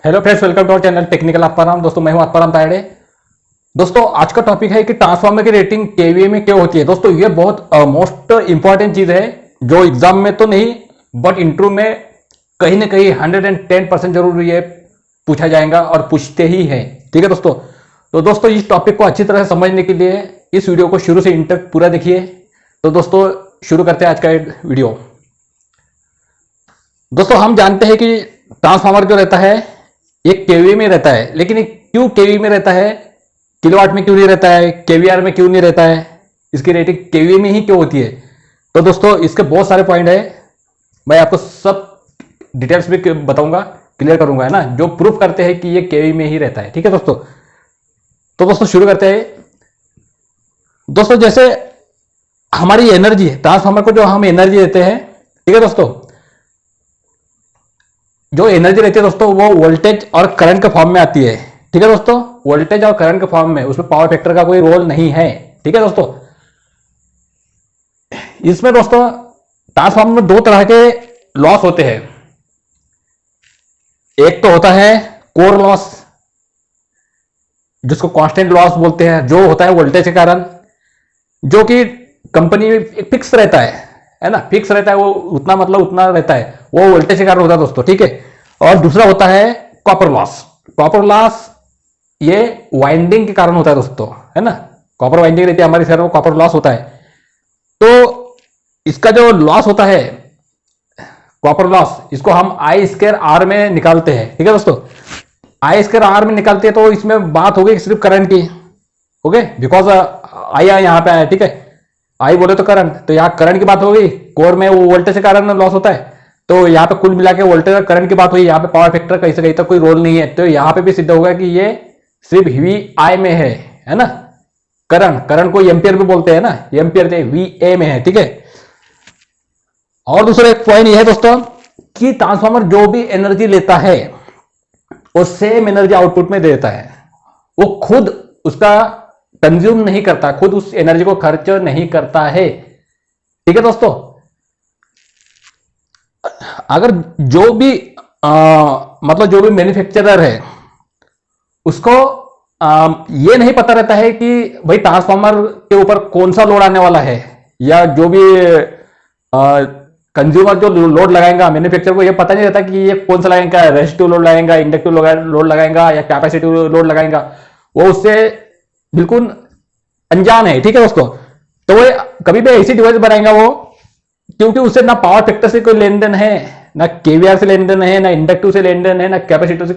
Hello friends, welcome to our channel technical Atmaram. दोस्तों मैं हूं आत्माराम तायड़े। दोस्तों आज का टॉपिक है कि ट्रांसफार्मर की रेटिंग केवीए में क्यों होती है। दोस्तों ये बहुत मोस्ट इंपॉर्टेंट चीज है जो एग्जाम में तो नहीं बट इंटरव्यू में कहीं ना कहीं 110% जरूर ये पूछा जाएगा और पूछते ही है। ठीक है दोस्तों। तो दोस्तों इस टॉपिक को अच्छी तरह से समझने के लिए इस वीडियो को शुरू से इंड तक पूरा देखिए। तो दोस्तों शुरू करते हैं आज का वीडियो। दोस्तों हम जानते हैं कि ट्रांसफार्मर जो रहता है एक केवी में रहता है, लेकिन ये क्यों केवी में रहता है, किलोवाट में क्यों नहीं रहता है, केवीआर में क्यों नहीं रहता है, इसकी रेटिंग केवी में ही क्यों होती है। तो दोस्तों इसके बहुत सारे पॉइंट है, मैं आपको सब डिटेल्स भी बताऊंगा, क्लियर करूंगा, है ना, जो प्रूफ करते हैं कि ये केवी में ही रहता है। ठीक है दोस्तों। तो दोस्तों शुरू करते हैं। दोस्तों जैसे हमारी एनर्जी, ट्रांसफार्मर को जो हम एनर्जी देते हैं, ठीक है दोस्तों, जो एनर्जी रहती है दोस्तों वो वोल्टेज और करंट के फॉर्म में आती है। ठीक है दोस्तों, वोल्टेज और करंट के फॉर्म में, उसमें पावर फैक्टर का कोई रोल नहीं है। ठीक है दोस्तों। इसमें दोस्तों ट्रांसफार्मर में दो तरह के लॉस होते हैं। एक तो होता है कोर लॉस, जिसको कांस्टेंट लॉस बोलते हैं, जो होता है वोल्टेज के कारण, जो कि कंपनी में फिक्स रहता है ना, फिक्स रहता है, वो उतना मतलब उतना रहता है, वो वोल्टेज के कारण होता है दोस्तों। ठीक है। और दूसरा होता है कॉपर लॉस। कॉपर लॉस ये वाइंडिंग के कारण होता है दोस्तों, है ना, कॉपर वाइंडिंग रहती है हमारे शरीर में, कॉपर लॉस होता है। तो इसका जो लॉस होता है कॉपर लॉस, इसको हम आई स्क्वायर आर में निकालते हैं। ठीक है दोस्तों, आई स्क्वायर आर में निकालते हैं तो इसमें बात हो गई सिर्फ करंट की। ओके, बिकॉज आई यहां पे आया। ठीक है, आई बोले तो करंट, तो यहां करंट की बात हो गई। कोर में वो वोल्टेज के कारण लॉस होता है, तो यहाँ पे कुल मिला के वोल्टेज और करंट की बात हुई। यहाँ पे पावर फैक्टर कहीं से कहीं तक कोई रोल नहीं है, तो यहाँ पे भी सिद्ध होगा कि ये सिर्फ वी आई में है ना। करंट को एम्पियर भी बोलते हैं ना, एम्पियर वी ए में है। ठीक है। और दूसरा एक पॉइंट यह है दोस्तों कि ट्रांसफार्मर जो भी एनर्जी लेता है वो सेम एनर्जी आउटपुट में देता है। वो खुद उसका कंज्यूम नहीं करता, खुद उस एनर्जी को खर्च नहीं करता है। ठीक है दोस्तों। अगर जो भी मतलब जो भी मैन्युफैक्चरर है उसको ये नहीं पता रहता है कि भाई ट्रांसफार्मर के ऊपर कौन सा लोड आने वाला है, या जो भी कंज्यूमर जो लोड लगाएगा, मैन्युफैक्चरर को ये पता नहीं रहता कि ये कौन सा लगाएगा, रेजिस्टिव लोड लगाएगा, इंडक्टिव लोड लगाएगा या कैपेसिटिव लोड लगाएगा, वो उससे बिल्कुल अनजान है। ठीक है दोस्तों। तो वो कभी भी ऐसी डिवाइस बनाएगा वो, क्योंकि उससे ना पावर फैक्टर से कोई लेन देन है, ना केवीआर से लेन देन है, ना इंडक्टिव से लेन देन है, ना कैपेसिटर से,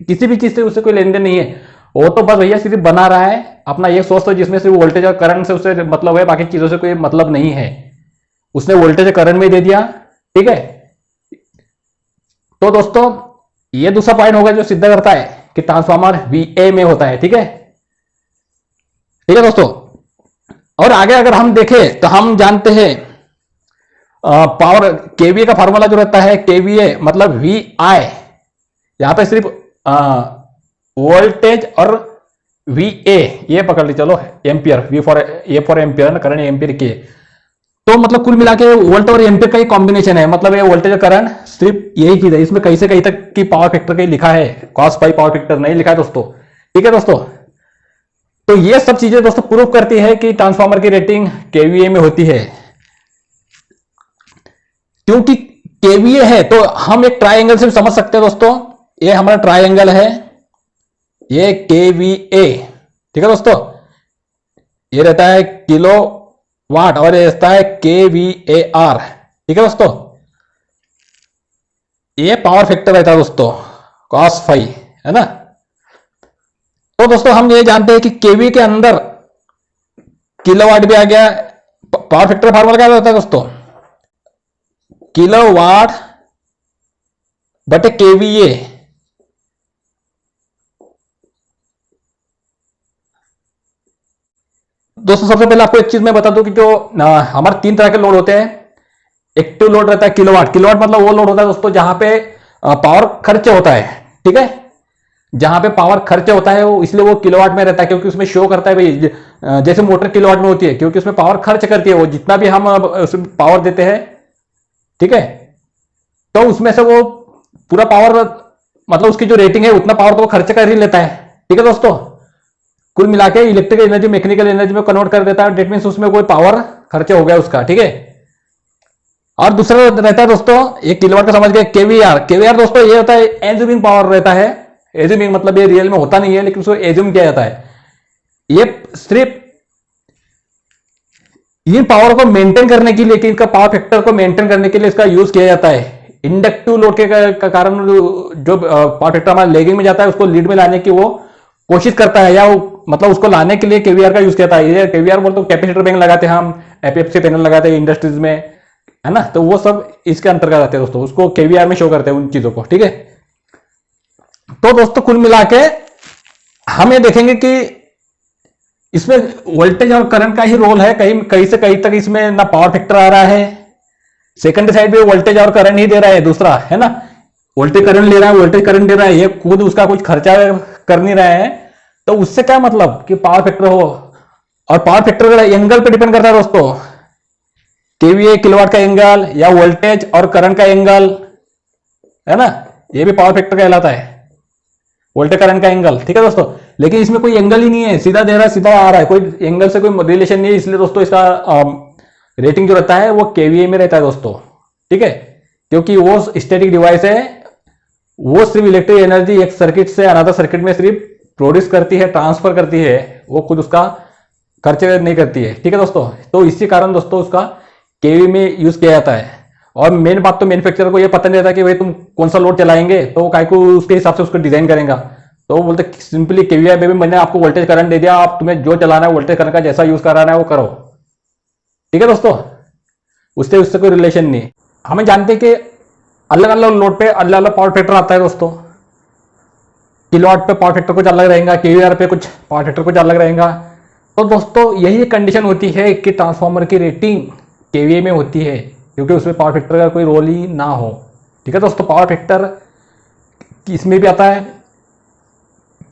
किसी भी चीज से उससे कोई लेन देन नहीं है। वो तो बस भैया सिर्फ बना रहा है अपना एक सोर्स, तो जिसमें सिर्फ वोल्टेज और करंट से उससे मतलब है, बाकी चीजों से कोई मतलब नहीं है। उसने वोल्टेज और करंट में दे दिया। ठीक है। तो दोस्तों ये दूसरा पॉइंट होगा जो सिद्ध करता है कि ट्रांसफार्मर वीए में होता है। ठीक है। ठीक है दोस्तों। और आगे अगर हम देखें तो हम जानते हैं पावर केवीए का फॉर्मूला जो रहता है, केवीए मतलब वी आई, यहां पे सिर्फ वोल्टेज और वी ए ये पकड़ ली, चलो ampere, V for A for ampere ना, करंट एम्पियर के, तो मतलब कुल मिला के वोल्ट और एम्पियर का ही कॉम्बिनेशन है। मतलब ये वोल्टेज और करंट सिर्फ यही चीज है, इसमें कहीं से कहीं तक की पावर फैक्टर कहीं लिखा है, कॉस पाई पावर फैक्टर नहीं लिखा है दोस्तों। ठीक है दोस्तों। तो ये सब चीजें दोस्तों प्रूफ करती है कि ट्रांसफार्मर की रेटिंग केवीए में होती है। क्योंकि केवीए है तो हम एक ट्रायंगल से समझ सकते हैं दोस्तों। ये हमारा ट्रायंगल है, ये केवीए। ठीक है दोस्तों। ये रहता है किलो वाट और ये रहता है केवीएआर। ठीक है दोस्तों। ये पावर फैक्टर रहता है दोस्तों, कॉस फाई, है ना। तो दोस्तों हम ये जानते हैं कि केवी के अंदर किलोवाट भी आ गया। पावर फैक्टर फार्मूला क्या रहता है दोस्तों, किलोवाट बटे केवीए। दोस्तों सबसे पहले आपको एक चीज मैं बता दूं कि जो हमारे तीन तरह के लोड होते हैं। एक्टिव लोड रहता है किलोवाट। किलोवाट मतलब वो लोड होता है दोस्तों जहां पे पावर खर्च होता है। ठीक है। जहां पे पावर खर्च होता है वो, इसलिए वो किलोवाट में रहता है, क्योंकि उसमें शो करता है भाई, जैसे मोटर किलोवाट में होती है, क्योंकि उसमें पावर खर्च करती है, वो जितना भी हम उसमें पावर देते हैं, ठीक है, तो उसमें से वो पूरा पावर मतलब उसकी जो रेटिंग है उतना पावर तो वो खर्च कर ही लेता है। ठीक है दोस्तों, कुल मिला के इलेक्ट्रिकल एनर्जी मैकेनिकल एनर्जी में कन्वर्ट कर देता है। डेट मीन्स उसमें कोई पावर खर्चा हो गया उसका। ठीक है, और दूसरा रहता है दोस्तों, एक किलोवाट का समझ गए, केवीआर। केवीआर दोस्तों ये होता है एज्यूमिंग पावर रहता है। एज्यूमिंग मतलब ये रियल में होता नहीं है, लेकिन उसको एज्यूम किया जाता है। ये सिर्फ इन पावर को मेंटेन करने के लिए, कि इनका पावर फैक्टर को मेंटेन करने के लिए इसका यूज किया जाता है। इंडक्टिव लोड के कारण जो पावर फैक्टर हमारा लेगिंग में जाता है उसको लीड में लाने की वो कोशिश करता है, या मतलब उसको लाने के लिए केवीआर का यूज किया जाता है। ये केवीआर बोलते कैपेसिटर बैंक लगाते हैं हम, एपीएफसी पैनल लगाते हैं इंडस्ट्रीज में, है ना, तो वो सब इसके अंतर्गत आते हैं दोस्तों। उसको केवीआर में शो करते हैं उन चीजों को। ठीक है, तो दोस्तों कुल मिला के हम ये देखेंगे कि इसमें वोल्टेज और करंट का ही रोल है। कहीं से कहीं तक इसमें ना पावर फैक्टर आ रहा है, सेकेंडरी साइड पे वोल्टेज और करंट ही दे रहा है दूसरा, है ना, वोल्टेज करंट ले रहा है, वोल्टेज करंट दे रहा है, ये खुद उसका कुछ खर्चा कर नहीं रहा है। तो उससे क्या मतलब कि पावर फैक्टर हो, और पावर फैक्टर का एंगल पे डिपेंड करता है दोस्तों, केवीए किलोवाट का एंगल या वोल्टेज और करंट का एंगल, है ना, ये भी पावर फैक्टर कहलाता है, वोल्टेज करंट का एंगल। ठीक है दोस्तों, लेकिन इसमें कोई एंगल ही नहीं है, सीधा दे रहा है सीधा आ रहा है, कोई एंगल से कोई रिलेशन नहीं है। इसलिए दोस्तों इसका रेटिंग जो रहता है वो केवीए में रहता है दोस्तों। ठीक है, क्योंकि वो स्टैटिक डिवाइस है, वो सिर्फ इलेक्ट्रिक एनर्जी एक सर्किट से अनदर सर्किट में सिर्फ प्रोड्यूस करती है, ट्रांसफर करती है, वो खुद उसका खर्च नहीं करती है। ठीक है दोस्तों, तो इसी कारण दोस्तों उसका केवी में यूज किया जाता है। और मेन बात तो मैन्युफैक्चरर को ये पता नहीं रहता कि भाई तुम कौन सा लोड चलाएंगे, तो वो काय को उसके हिसाब से उसको डिजाइन करेगा। तो वो बोलते सिंपली केवीआई में मैंने आपको वोल्टेज करंट दे दिया, आप तुम्हें जो चलाना है वोल्टेज करंट का जैसा यूज कराना है वो करो। ठीक है दोस्तों, उससे उससे कोई रिलेशन नहीं। हमें जानते हैं कि अलग अलग लोड पे अलग अलग पावर फैक्टर आता है दोस्तों। किलोवाट पे पावर फैक्टर कुछ अलग रहेगा, केवीआर पे कुछ पावर फैक्टर कुछ अलग रहेगा। तो दोस्तों यही कंडीशन होती है कि ट्रांसफार्मर की रेटिंग केवीए में होती है, क्योंकि उसमें पावर फैक्टर का कोई रोल ही ना हो। ठीक है दोस्तों, पावर फैक्टर इसमें भी आता है,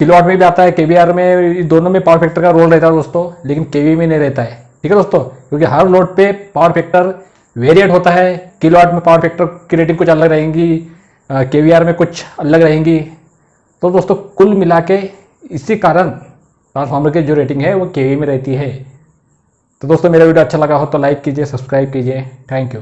किलोवाट में भी आता है, केवीआर में, दोनों में पावर फैक्टर का रोल रहता है दोस्तों, लेकिन केवीए में नहीं रहता है। ठीक है दोस्तों, क्योंकि हर लोड पे पावर फैक्टर वेरिएट होता है। किलोवाट में पावर फैक्टर की रेटिंग कुछ अलग रहेंगी, केवीआर में कुछ अलग रहेंगी। तो दोस्तों कुल मिला के इसी कारण ट्रांसफार्मर की जो रेटिंग है वो केवी में रहती है। तो दोस्तों मेरा वीडियो अच्छा लगा हो तो लाइक कीजिए, सब्सक्राइब कीजिए। Thank you.